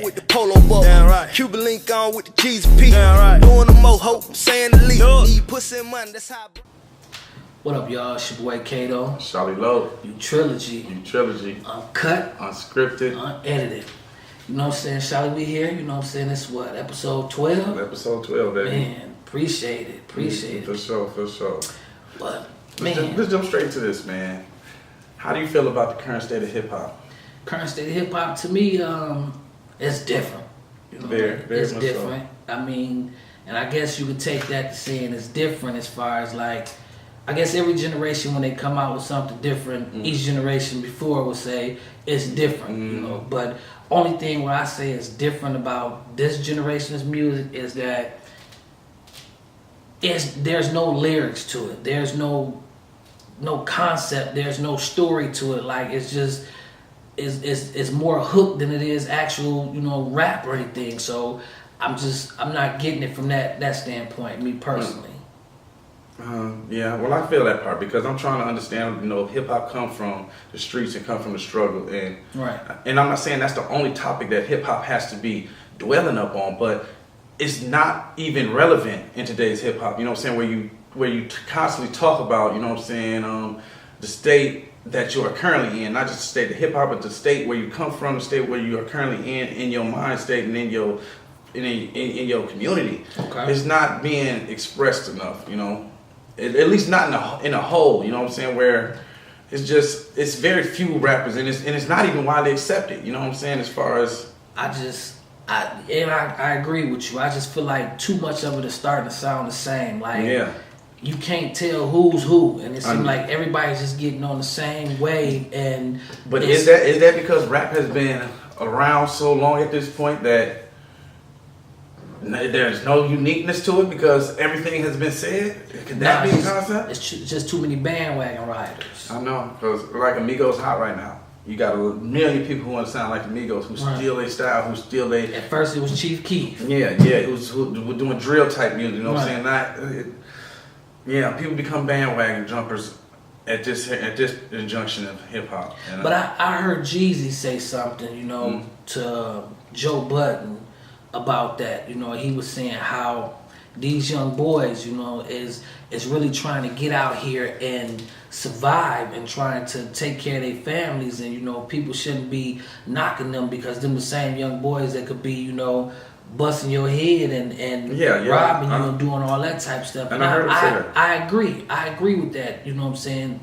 with the polo ball. Damn right. Cuban link on with the cheese P. Damn right. Doing the moho, saying the least. Need pussy and money, that's how I... What up, y'all? It's your boy Kato. Charlie Lowe. You Trilogy. Uncut. Unscripted. Unedited. You know what I'm saying? Charlie, we here. You know what I'm saying? It's what? Episode 12? Episode 12, baby. Man, appreciate it. For sure. But, let's jump straight to this, man. How do you feel about the current state of hip-hop? Current state of hip-hop, to me, it's different. You know, very it's much different. So. I mean, and I guess you could take that to saying it's different as far as like, I guess every generation when they come out with something different, each generation before will say it's different, you know. But only thing where I say is different about this generation's music is that there's no lyrics to it. There's no concept. There's no story to it. Like it's just it's more hook than it is actual, you know, rap or anything. So I'm not getting it from that standpoint, me personally. Yeah, well, I feel that part because I'm trying to understand, you know, hip hop come from the streets and come from the struggle, and right. And I'm not saying that's the only topic that hip hop has to be dwelling up on, but it's not even relevant in today's hip hop. You know what I'm saying? Where you constantly talk about, you know what I'm saying, the state that you are currently in, not just the state of hip hop, but the state where you come from, the state where you are currently in your mind state and in your community. Okay. It's not being expressed enough, you know. At least not in a whole, you know what I'm saying, where it's very few rappers and it's not even widely accepted, you know what I'm saying, as far as I agree with you. I just feel like too much of it is starting to sound the same. Like you can't tell who's who, and it seems like everybody's just getting on the same wave. But is that because rap has been around so long at this point that there's no uniqueness to it because everything has been said? Could that be a concept? It's just too many bandwagon riders. I know, because like Amigos hot right now. You got a million people who want to sound like Amigos, who steal their style, who steal their... At first it was Chief Keef. who were doing drill type music, you know what I'm saying? People become bandwagon jumpers at this injunction of hip hop. But I heard Jeezy say something, you know, to Joe Budden about that. You know, he was saying how these young boys, you know, is really trying to get out here and survive and trying to take care of their families, and you know, people shouldn't be knocking them because them the same young boys that could be, you know, busting your head and robbing you and doing all that type of stuff. And I heard him say that. I agree with that, you know what I'm saying,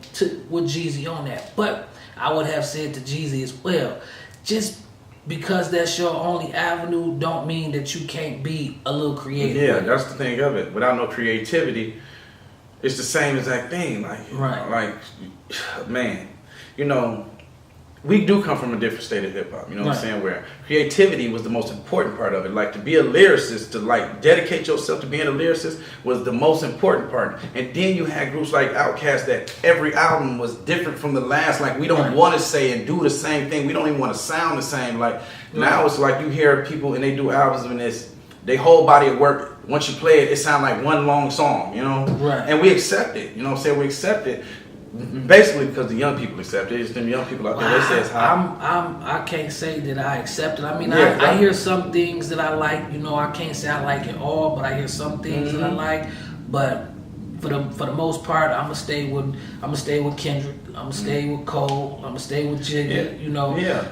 with Jeezy on that. But I would have said to Jeezy as well, just because that's your only avenue don't mean that you can't be a little creative. Yeah, that's the thing of it. Without no creativity, it's the same exact thing. Like, man, you know, we do come from a different state of hip hop, you know what I'm saying, where creativity was the most important part of it. Like, to be a lyricist, to like dedicate yourself to being a lyricist was the most important part. And then you had groups like Outkast that every album was different from the last. Like, we don't want to say and do the same thing. We don't even want to sound the same. Like, now it's like you hear people and they do albums and they whole body of work. Once you play it, it sounds like one long song, you know? Right. And we accept it, you know what I'm saying? We accept it. Basically, because the young people accept it. It's them young people out there. They say it's hot. I can't say that I accept it. I mean, I hear some things that I like. You know, I can't say I like it all, but I hear some things that I like. But for the most part, I'm gonna stay with Kendrick. I'm gonna stay with Cole. I'm gonna stay with Jigga. You know. Yeah.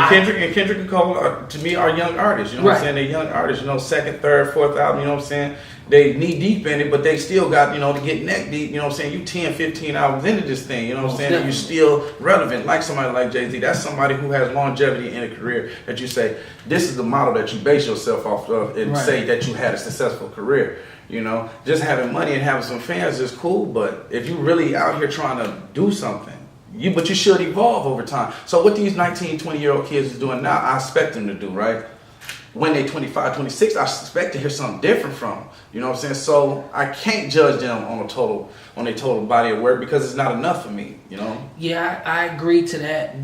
Kendrick and Cole are, to me, are young artists. You know what I'm saying? They're young artists. You know, second, third, fourth album. You know what I'm saying? They knee deep in it, but they still got, you know, to get neck deep, you know what I'm saying? You 10, 15 albums into this thing, you know what I'm saying? And you're still relevant, like somebody like Jay-Z. That's somebody who has longevity in a career that you say, this is the model that you base yourself off of and say that you had a successful career. You know, just having money and having some fans is cool, but if you really out here trying to do something, but you should evolve over time. So what these 19, 20-year-old kids is doing now, I expect them to do, right? When they 25, 26, I expect to hear something different from them. You know what I'm saying? So I can't judge them on a total body of work because it's not enough for me, you know? Yeah, I agree to that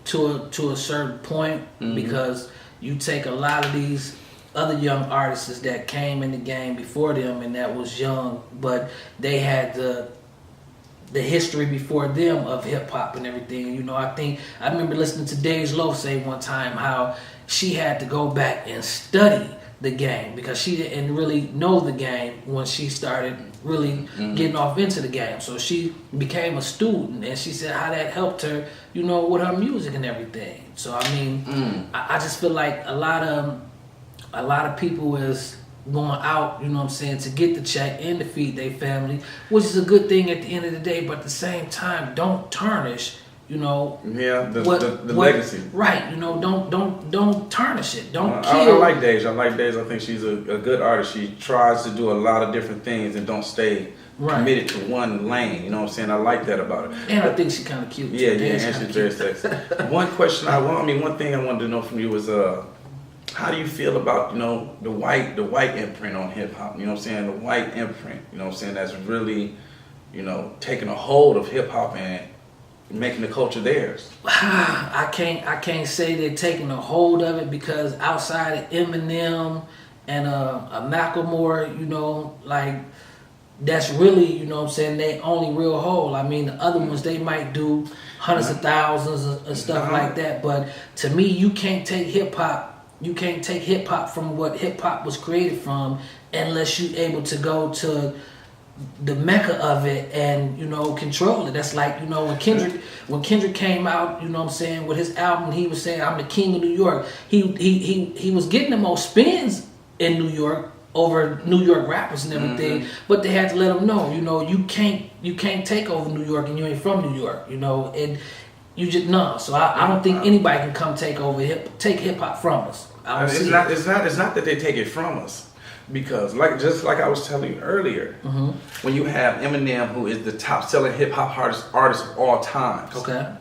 to a certain point, because you take a lot of these other young artists that came in the game before them and that was young, but they had the history before them of hip hop and everything. You know, I remember listening to Dave's Loaf say one time how she had to go back and study the game because she didn't really know the game when she started really getting off into the game. So she became a student, and she said how that helped her, you know, with her music and everything. So I mean, I just feel like a lot of people is going out, you know what I'm saying, to get the check and to feed their family, which is a good thing at the end of the day. But at the same time, don't tarnish, you know. Yeah, the legacy. Right, you know, don't tarnish it. Don't kill. I like Deja. I think she's a good artist. She tries to do a lot of different things and don't stay committed to one lane. You know what I'm saying? I like that about her. And I think she's kind of cute. Yeah, and she's very sexy. One thing I wanted to know from you was how do you feel about, you know, the white imprint on hip hop? You know what I'm saying? The white imprint, you know what I'm saying, that's really, you know, taking a hold of hip hop and making the culture theirs. I can't say they're taking a hold of it, because outside of Eminem and a Macklemore, you know, like, that's really, you know what I'm saying, they only real hold. I mean, the other ones, they might do hundreds of thousands and stuff like that. But to me, you can't take hip hop from what hip hop was created from unless you're able to go to the mecca of it and, you know, control it. That's like, you know, when Kendrick came out, you know what I'm saying, with his album, he was saying, I'm the king of New York. He was getting the most spins in New York over New York rappers and everything, but they had to let him know, you know, you can't take over New York and you ain't from New York, you know, and you just So I don't think anybody can come take hip hop from us. It's not that they take it from us, because just like I was telling you earlier, when you have Eminem, who is the top selling hip hop artist of all time, okay,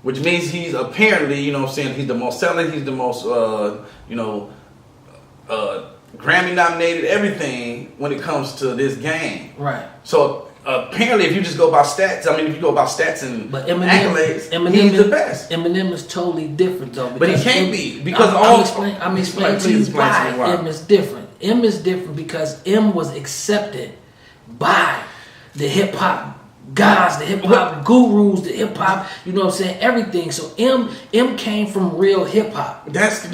which means he's apparently, you know what I'm saying, he's the most selling, he's the most Grammy nominated, everything when it comes to this game. Right. So apparently, if you just go by stats, if you go by stats and accolades, he's the best. Eminem is totally different, though. But he can't be, because I'm explaining to you why M is different. M is different because M was accepted by the hip hop gods, the hip hop gurus, the hip hop, you know what I'm saying, everything. So M came from real hip hop. That's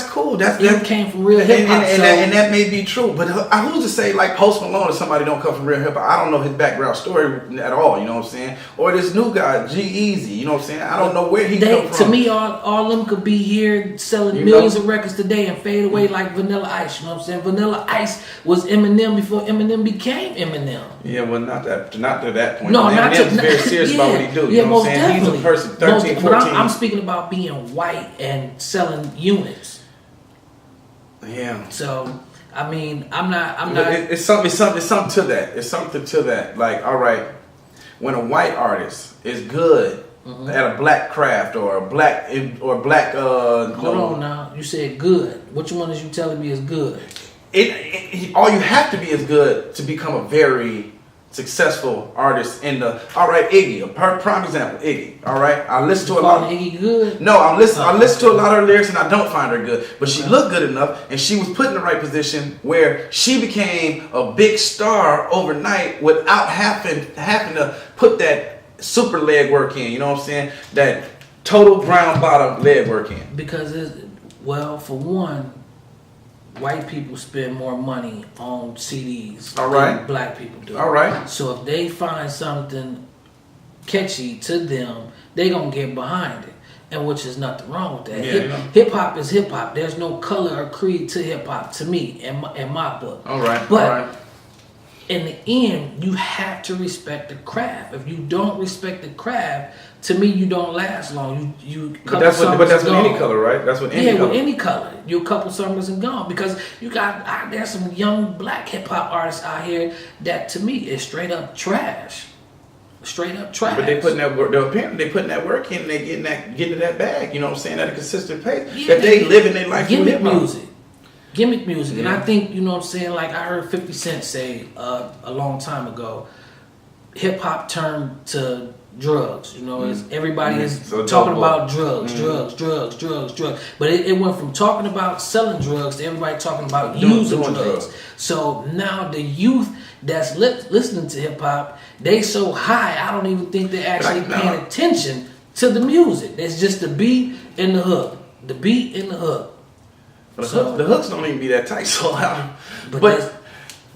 cool. M came from real hip hop, and that may be true. But who's to say, like, Post Malone or somebody don't come from real hip hop? I don't know his background story at all. You know what I'm saying? Or this new guy, G-Eazy. You know what I'm saying? I don't know where he come from. To me, all them could be here selling millions of records today and fade away like Vanilla Ice. You know what I'm saying? Vanilla Ice was Eminem before Eminem became Eminem. Yeah, well, not to that point. No, Eminem's very serious about what he do. You know what I'm saying? Definitely. He's a person, 13, 14. I'm speaking about being white and selling units. Yeah. So, I mean, I'm not. It's something to that. It's something to that. Like, all right, when a white artist is good at a black craft or a black. Hold on now. You said good. Which one is you telling me is good? All you have to be is good to become a very successful artist in the. All right, Iggy, a prime example. Iggy. All right, I listen to a lot. Iggy good? No, I listen to a lot of her lyrics, and I don't find her good. But she looked good enough, and she was put in the right position where she became a big star overnight without having to put that super leg work in. You know what I'm saying? That total brown bottom leg work in. Because for one, white people spend more money on CDs than black people do. All right. So if they find something catchy to them, they gonna get behind it, and which is nothing wrong with that. Hip hop is hip hop. There's no color or creed to hip hop to me in my book. All right. But in the end, you have to respect the craft. If you don't respect the craft, to me, you don't last long. But that's with any color, right? That's with any color. With any color. You a couple summers and gone. Because there's some young black hip hop artists out here that to me is straight up trash. Straight up trash. But they putting that work. Apparently they putting that work in. And they getting that bag. You know what I'm saying? At a consistent pace. Yeah, that they living their life. Gimmick music. Yeah. And I think, you know what I'm saying, like I heard 50 Cent say a long time ago, hip hop turned to drugs. You know, everybody is talking about drugs. But it went from talking about selling drugs to everybody talking about using drugs. So now the youth that's listening to hip hop, they so high, I don't even think they're actually paying attention to the music. It's just the beat and the hook. The beat and the hook. But the hooks don't even be that tight, so but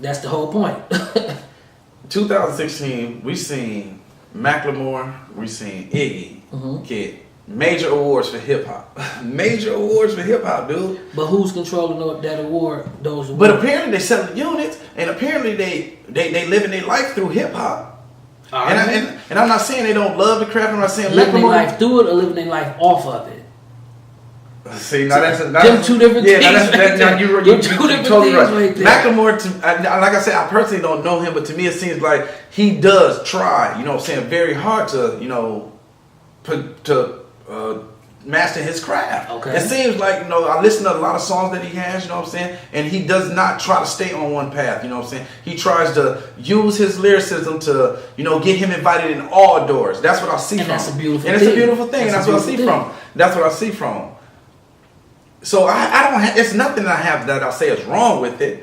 that's the whole point. 2016, we seen Macklemore, we seen Iggy get major awards for hip hop. Major awards for hip hop, dude. But who's controlling that award? Those awards? But apparently they sell units, and apparently they living their life through hip hop. And I'm not saying they don't love the craft. I'm not saying living their life through it or living their life off of it. See, now that's them two different things. Yeah, you're totally right. Macklemore, like I said, I personally don't know him, but to me it seems like he does try, you know what I'm saying, very hard to, you know, master his craft. Okay. It seems like, you know, I listen to a lot of songs that he has, you know what I'm saying, and he does not try to stay on one path, you know what I'm saying. He tries to use his lyricism to, you know, get him invited in all doors. That's what I see from him. That's a beautiful thing. And it's a beautiful thing, and that's what I see from him. That's what I see from him. So I don't have, it's nothing that I have that I'll say is wrong with it,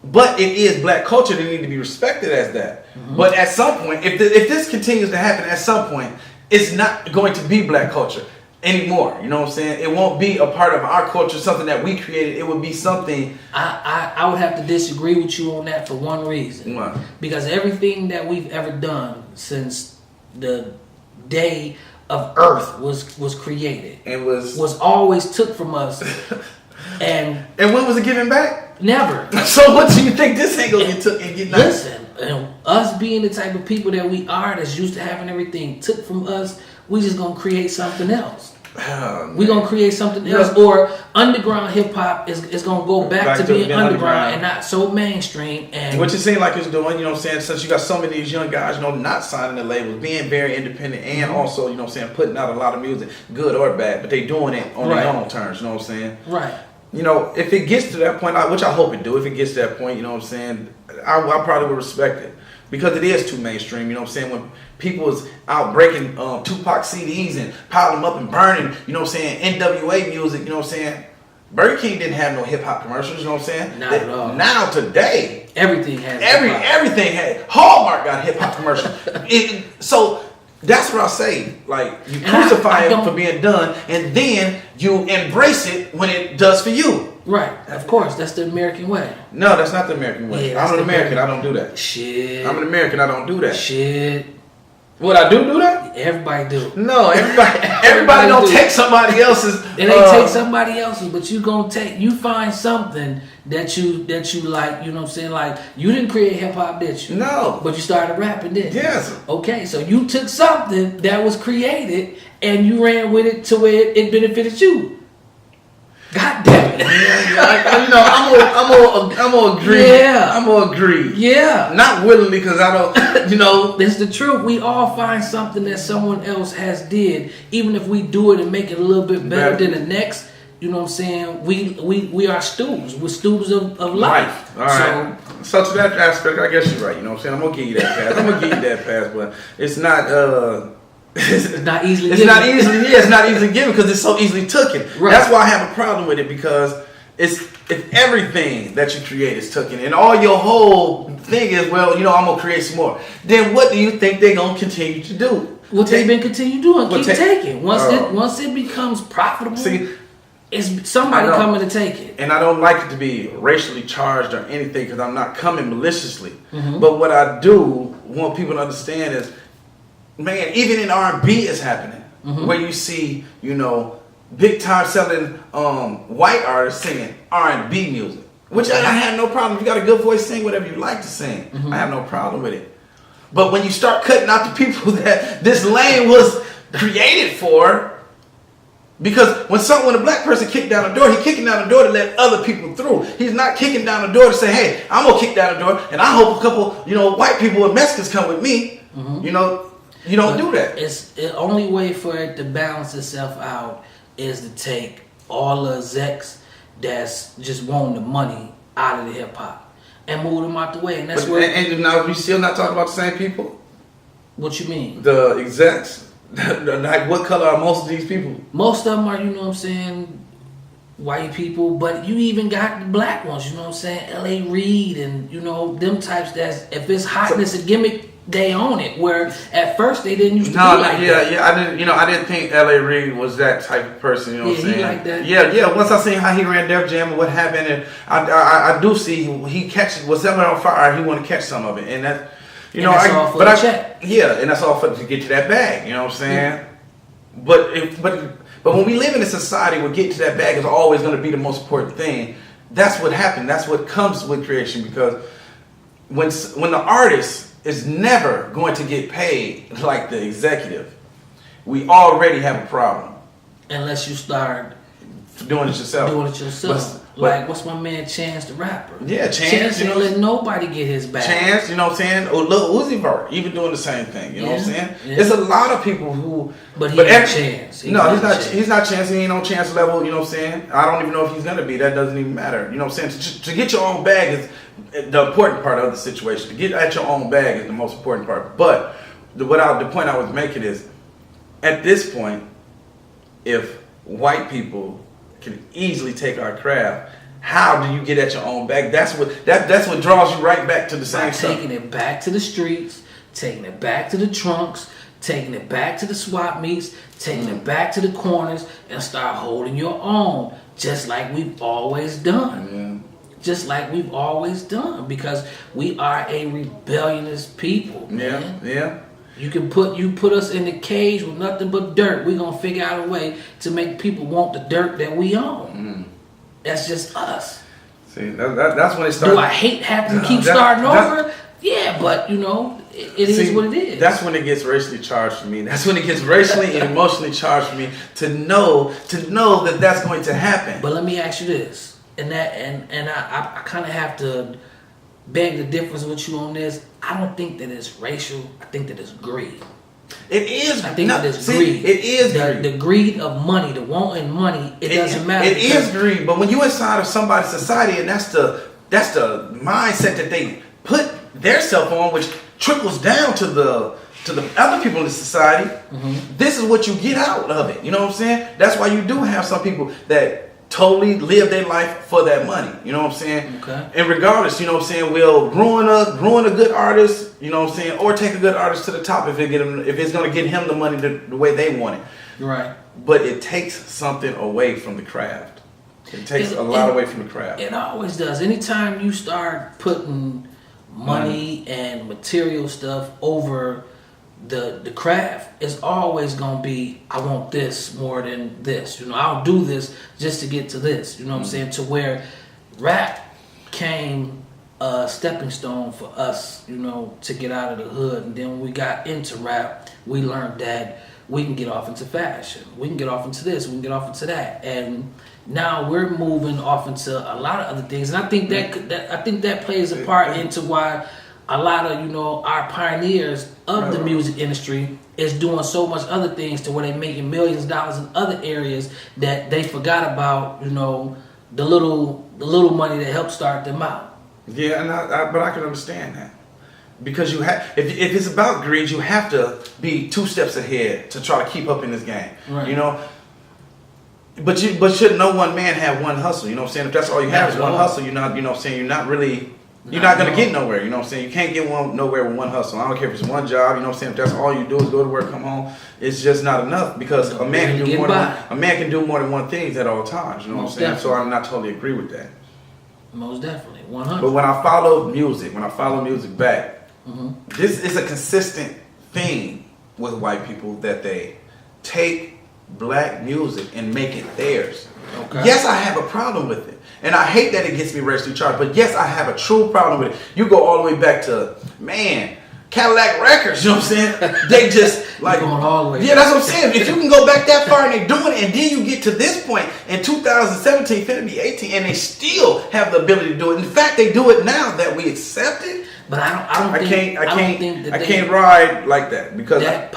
but it is black culture that need to be respected as that. But at some point, if this continues to happen, at some point, it's not going to be black culture anymore. You know what I'm saying? It won't be a part of our culture, something that we created. It would be something. I would have to disagree with you on that for one reason. What? Because everything that we've ever done since the day of Earth was created. It was always took from us. and when was it given back? Never. So what do you think this ain't gonna get took and get back? Listen, us being the type of people that we are, that's used to having everything took from us, we just gonna create something else. We're gonna create something else, or underground hip hop is gonna go back to being underground and not so mainstream. And what you seem like it's doing, you know what I'm saying, since you got so many of these young guys, you know, not signing the labels, being very independent, and also, you know what I'm saying, putting out a lot of music, good or bad, but they doing it on their own terms, you know what I'm saying? Right. You know, if it gets to that point, which I hope it do, if it gets to that point, you know what I'm saying, I probably would respect it. Because it is too mainstream, you know what I'm saying? When people is out breaking Tupac CDs and piling them up and burning, you know what I'm saying, NWA music, you know what I'm saying? Burger King didn't have no hip hop commercials, you know what I'm saying? Not at all. Now today, everything has everything had. Hallmark got hip hop commercials. So that's what I say. Like, you crucify it for being done, and then you embrace it when it does for you. Right, of course, that's the American way. No, that's not the American way. Yeah, I'm an American, I don't do that. Shit. I'm an American, I don't do that. Shit. What, I do that? Everybody do. No, everybody don't take somebody else's. It ain't take somebody else's, but you find something that you like, you know what I'm saying? Like, you didn't create hip hop, did you? No. But you started rapping, didn't you? Yes. Okay, so you took something that was created and you ran with it to where it benefited you. God damn it! I'm gonna agree. Yeah, I'm gonna agree. Yeah, not willingly because I don't. You know, it's the truth. We all find something that someone else has did, even if we do it and make it a little bit better than the next. You know what I'm saying? We are students. We're students of life. All right. So to that aspect, I guess you're right. You know what I'm saying? I'm gonna give you that pass. But it's not. It's not easily given. It's not easily given because it's so easily taken. Right. That's why I have a problem with it, because if everything that you create is taken and all your whole thing is, well, you know, I'm gonna create some more, then what do you think they're gonna continue to do? What they've been continue doing, keep taking. Once it becomes profitable, it's somebody coming to take it. And I don't like it to be racially charged or anything, because I'm not coming maliciously. But what I do want people to understand is, man, even in R&B it's happening, where you see, you know, big time selling white artists singing R&B music, which I have no problem. If you got a good voice, sing whatever you like to sing. I have no problem with it. But when you start cutting out the people that this lane was created for, because when a black person kicked down the door, he's kicking down the door to let other people through. He's not kicking down the door to say, hey, I'm gonna kick down the door and I hope a couple, you know, white people and Mexicans come with me. You know. You don't do that. It's the only way for it to balance itself out is to take all the execs that's just wanting the money out of the hip hop and move them out the way. And that's and now we still not talking about the same people. What you mean? The execs. Like, what color are most of these people? Most of them are, you know what I'm saying, white people, but you even got the black ones, you know what I'm saying, L.A. Reid and, you know, them types that's, if it's hot and it's a gimmick, they own it. Where at first they didn't used to be like that. I didn't think L.A. Reid was that type of person. You know what I'm saying? He like that. Yeah. Once I seen how he ran Def Jam and what happened, and I do see he catches what's on fire. He want to catch some of it, and that that's all for the check. Yeah, and that's all for to get to that bag. You know what I'm saying? Yeah. But when we live in a society where getting to that bag is always going to be the most important thing, that's what happened. That's what comes with creation, because when the artist is never going to get paid like the executive, we already have a problem. Unless you start doing it yourself. Like, what's my man Chance the Rapper? Yeah, Chance ain't let nobody get his back. Chance, you know what I'm saying? Or Lil Uzi Vert, even doing the same thing. You know what I'm saying? Yeah. There's a lot of people who... But he's not Chance. He's not Chance. He ain't on Chance level, you know what I'm saying? I don't even know if he's going to be. That doesn't even matter. You know what I'm saying? To get your own bag is the important part of the situation. To get at your own bag is the most important part. But the point I was making is, at this point, if white people can easily take our craft, how do you get at your own bag? That's what draws you right back to the same stuff. Taking it back to the streets, taking it back to the trunks, taking it back to the swap meets, taking it back to the corners, and start holding your own, just like we've always done. Yeah. Just like we've always done, because we are a rebellious people, man. Yeah. You put us in the cage with nothing but dirt. We're gonna figure out a way to make people want the dirt that we own. That's just us. See, that's when it starts. Do I hate having to keep starting over? Yeah, but it is what it is. That's when it gets racially charged for me. That's when it gets racially and emotionally charged for me to know that that's going to happen. But let me ask you this, and I kind of have to beg the difference with you on this. I don't think that it's racial. I think that it's greed. It is. I think that it's greed. It is greed. The greed of money, the wanting money. It doesn't matter. It is greed. But when you're inside of somebody's society, and that's the mindset that they put their self on, which trickles down to the other people in the society. This is what you get out of it. You know what I'm saying? That's why you do have some people that totally live their life for that money. You know what I'm saying? Okay. And regardless, you know what I'm saying, will ruin a good artist, you know what I'm saying, or take a good artist to the top if it's going to get him the money the way they want it. Right. But it takes something away from the craft. It takes a lot away from the craft. It always does. Anytime you start putting money and material stuff over the craft, is always gonna be, I want this more than this. I'll do this just to get to this. You know what I'm saying? To where rap came a stepping stone for us, to get out of the hood. And then when we got into rap, we learned that we can get off into fashion. We can get off into this. We can get off into that. And now we're moving off into a lot of other things. And I think that plays a part into why a lot of, our pioneers of the music industry is doing so much other things, to where they're making millions of dollars in other areas that they forgot about, the little money that helped start them out. Yeah, but I can understand that. Because you have, if it's about greed, you have to be 2 steps ahead to try to keep up in this game. Right. But should no one man have one hustle? You know what I'm saying? If that's all you have is one hustle, you're not, you're not really. You're not going to get nowhere, you know what I'm saying? You can't get nowhere with one hustle. I don't care if it's one job, you know what I'm saying? If that's all you do is go to work, come home, it's just not enough, because a man can do more than one thing at all times, you know what I'm saying? So I'm not totally agree with that. Most definitely, 100. But when I follow music back, this is a consistent thing with white people, that they take black music and make it theirs. Okay. Yes, I have a problem with it. And I hate that it gets me racially charged, but yes, I have a true problem with it. You go all the way back to, Cadillac Records, you know what I'm saying? They just, like, going all the way yeah, that's what I'm saying. If you can go back that far and they're doing it, and then you get to this point in 2017, finna be 18, and they still have the ability to do it. In fact, they do it now that we accept it. But I can't ride like that, because that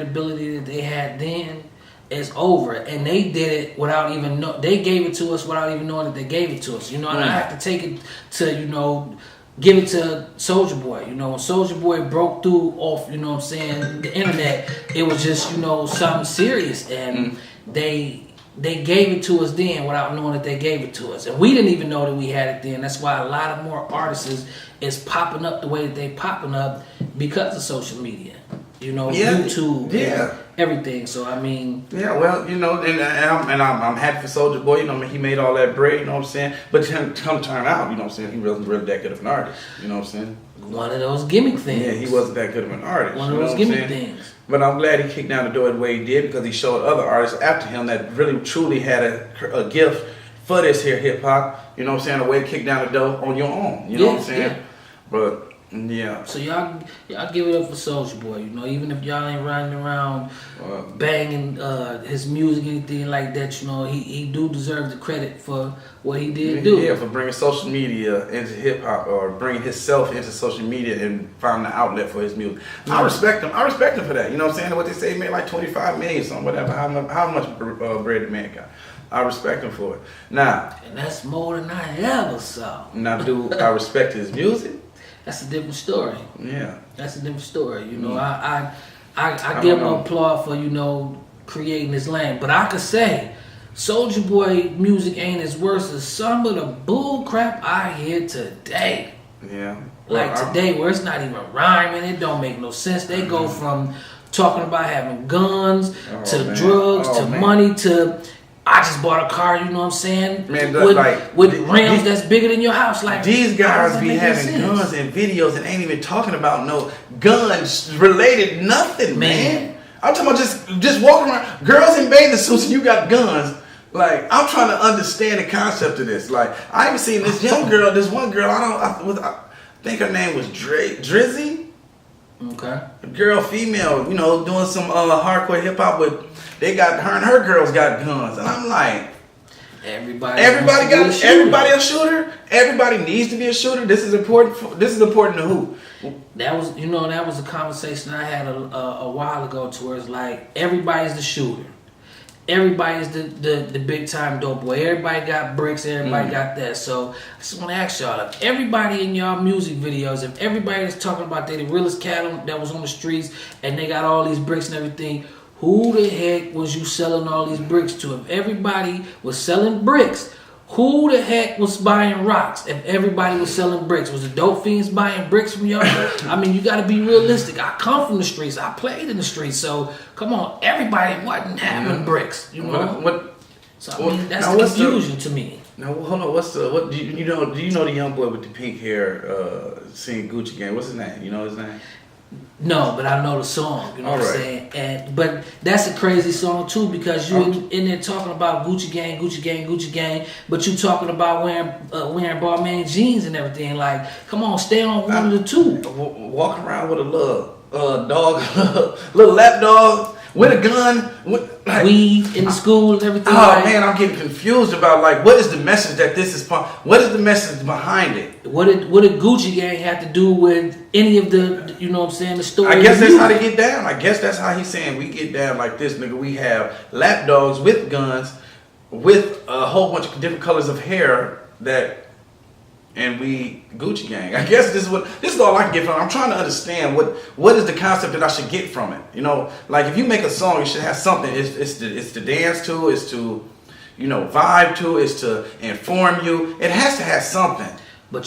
ability that they had then is over, and they did it without even they gave it to us without even knowing that they gave it to us. And I have to take it to give it to Soulja Boy. When Soulja Boy broke through off, what I'm saying, the internet, it was just something serious, and they they gave it to us then without knowing that they gave it to us. And we didn't even know that we had it then. That's why a lot of more artists is popping up the way that they popping up because of social media. You know, YouTube, and everything. So I mean, well, you know, and I'm happy for Soulja Boy. You know, he made all that bread. You know what I'm saying? But come turn out, you know what I'm saying? He wasn't really that good of an artist. You know what I'm saying? One of those gimmick things. Yeah, he wasn't that good of an artist. One of those gimmick things. But I'm glad he kicked down the door the way he did because he showed other artists after him that really truly had a gift for this here hip hop. You know what I'm saying? A way to kick down the door on your own. You know what I'm saying? Yeah. But yeah. So y'all give it up for Soulja Boy. You know, even if y'all ain't riding around banging his music, anything like that, you know, he do deserve the credit for what he did do. Yeah, for bringing social media into hip hop or bringing himself into social media and finding an outlet for his music. I respect him. I respect him for that. You know what I'm saying? What they say, he made like 25 million or something, whatever. How much bread the man got? I respect him for it. Now, and that's more than I ever saw. Now, do I respect his music? That's a different story. Yeah. That's a different story. You know, I give him applaud for, you know, creating this lane. But I could say Soulja Boy music ain't as worse as some of the bull crap I hear today. Yeah. Like today where it's not even rhyming, it don't make no sense. They go from talking about having guns to drugs to money to I just bought a car, you know what I'm saying? Man, with rims that's bigger than your house. Like these guys be having guns and videos and ain't even talking about no guns related nothing, man. I'm talking about just walking around, girls in bathing suits and you got guns. Like I'm trying to understand the concept of this. Like I even seen this young girl, this one girl. I think her name was Drizzy. Okay. A girl, female, you know, doing some hardcore hip hop with. They got her and her girls got guns, and I'm like, everybody a shooter. Everybody needs to be a shooter. This is important. This is important to who? That was a conversation I had a while ago to where it's like everybody's the shooter. Everybody's the big time dope boy. Everybody got bricks. Everybody got that. So I just want to ask y'all: if everybody in y'all music videos, if everybody is talking about they the realest cat that was on the streets and they got all these bricks and everything. Who the heck was you selling all these bricks to? If everybody was selling bricks, who the heck was buying rocks? If everybody was selling bricks, was the dope fiends buying bricks from y'all? I mean, you got to be realistic. I come from the streets. I played in the streets. So, come on. Everybody wasn't having bricks, you know? That's the confusion to me. Now, hold on. Do you know the young boy with the pink hair singing Gucci Gang? What's his name? You know his name? No, but I know the song, you know what I'm saying? But that's a crazy song too because you in there talking about Gucci Gang, but you talking about wearing Balmain jeans and everything. Like, come on, stay on one of the two. Walking around with a little dog, little lap dog with a gun, weed in the school and everything. Oh man, I'm getting confused about like what is the message that this is? What is the message behind it? What did Gucci Gang have to do with any of the, you know what I'm saying, the story? I guess that's how they get down. I guess that's how he's saying we get down like this, nigga. We have lap dogs with guns, with a whole bunch of different colors of hair and we Gucci Gang. I guess this is all I can get from it. I'm trying to understand what is the concept that I should get from it. You know, like if you make a song, you should have something. It's to dance to. It's to, you know, vibe to. It's to inform you. It has to have something. But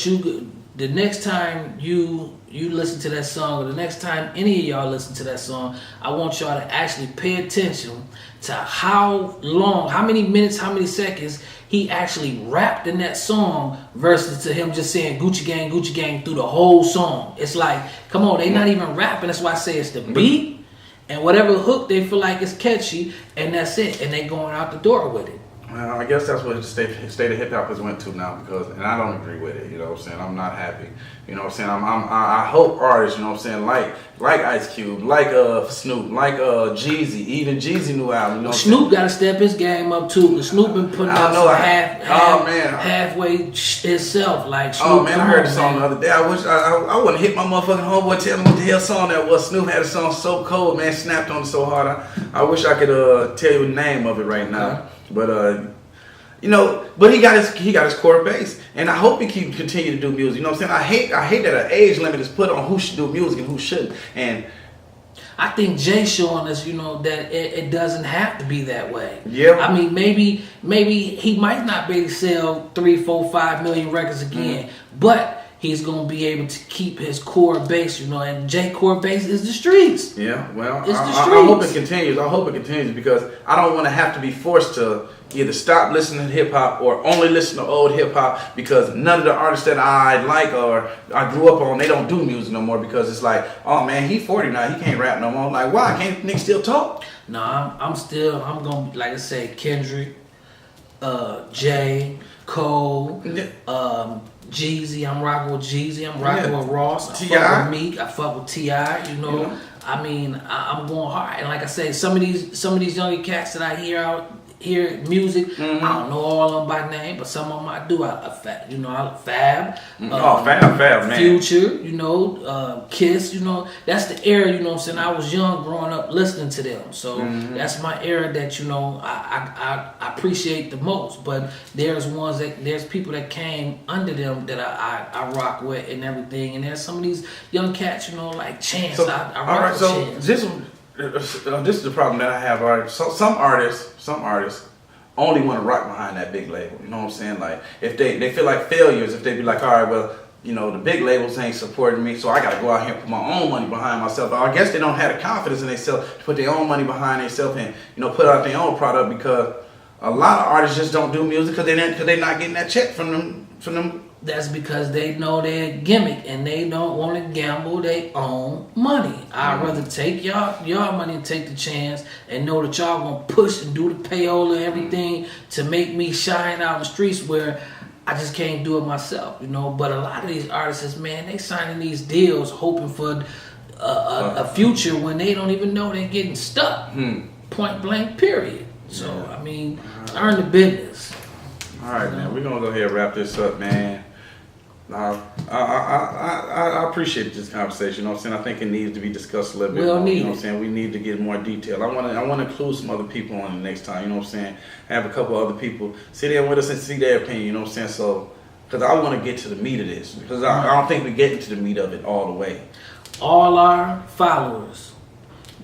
the next time you listen to that song, or the next time any of y'all listen to that song, I want y'all to actually pay attention to how long, how many minutes, how many seconds he actually rapped in that song versus to him just saying Gucci Gang through the whole song. It's like, come on, they not even rapping. That's why I say it's the beat and whatever hook they feel like is catchy, and that's it. And they going out the door with it. Well, I guess that's what the state of hip hop has went to now and I don't agree with it. You know what I'm saying? I'm not happy. You know what I'm saying? I hope artists, you know what I'm saying, like Ice Cube, like Snoop, like Jeezy, even Jeezy new album. You know Snoop got to step his game up too. Cause Snoop been putting out halfway himself. Like Snoop, I heard the song the other day. I wish I wouldn't hit my motherfucking homeboy, tell him what the hell song that was. Snoop had a song so cold, man, snapped on it so hard. I wish I could tell you the name of it right now. But you know, but he got his core base, and I hope he continue to do music. You know what I'm saying? I hate that an age limit is put on who should do music and who shouldn't. And I think Jay showing us, that it doesn't have to be that way. Yeah. I mean, maybe he might not be able to sell 3, 4, 5 million records again, but he's gonna be able to keep his core base, and Jay core base is the streets. Yeah, well, It's the I streets. hope it continues. I hope it continues because I don't want to have to be forced to either stop listening to hip hop or only listen to old hip hop because none of the artists that I like or I grew up on, they don't do music no more because it's like, oh man, he 40 now, he can't rap no more. Like, why can't niggas still talk? No, I'm gonna, like I say, Kendrick, Jay, Cole, Jeezy. I'm rocking with Jeezy. I'm rocking with Ross. I fuck with Meek. I fuck with T.I. I mean, I'm going hard. And like I say, some of these younger cats that I hear music, I don't know all of them by name, but some of them I do. Fab. Fab, man. Future, Kiss, that's the era, what I'm saying. I was young growing up listening to them. So that's my era that, I appreciate the most. But there's people that came under them that I rock with and everything. And there's some of these young cats, like Chance. So, I rock with Chance. This is the problem that I have. All right, so some artists only want to rock behind that big label. You know what I'm saying? Like if they feel like failures, if they be like, all right, well, the big labels ain't supporting me, so I got to go out here and put my own money behind myself. I guess they don't have the confidence in themselves to put their own money behind themselves and put out their own product because a lot of artists just don't do music because they're not getting that check from them. That's because they know their gimmick and they don't want to gamble their own money. I'd rather take y'all money and take the chance and know that y'all gonna push and do the payola and everything to make me shine out in the streets where I just can't do it myself, But a lot of these artists, man, they signing these deals hoping for a future when they don't even know they're getting stuck. Point blank, period. So, I mean, earn the business. All right, man. We're gonna go ahead and wrap this up, man. I appreciate this conversation. You know what I'm saying? I think it needs to be discussed a little bit more. You know what I'm saying? We need to get more detail. I want to include some other people on the next time. You know what I'm saying? Have a couple other people sit in with us and see their opinion. You know what I'm saying? So, because I want to get to the meat of this, because I don't think we're getting to the meat of it all the way. All our followers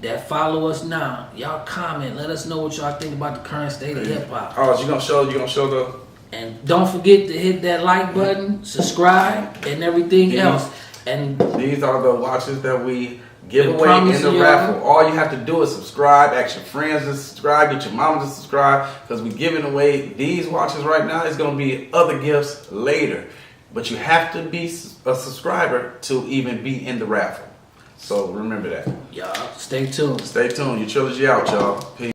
that follow us now, y'all comment. Let us know what y'all think about the current state of hip hop. Oh, you gonna show the. And don't forget to hit that like button, subscribe, and everything else. And these are the watches that we give away in the raffle. All you have to do is subscribe, ask your friends to subscribe, get your mama to subscribe, because we're giving away these watches right now. It's going to be other gifts later. But you have to be a subscriber to even be in the raffle. So remember that. Y'all, stay tuned. Stay tuned. Your Trilogy out, y'all. Peace.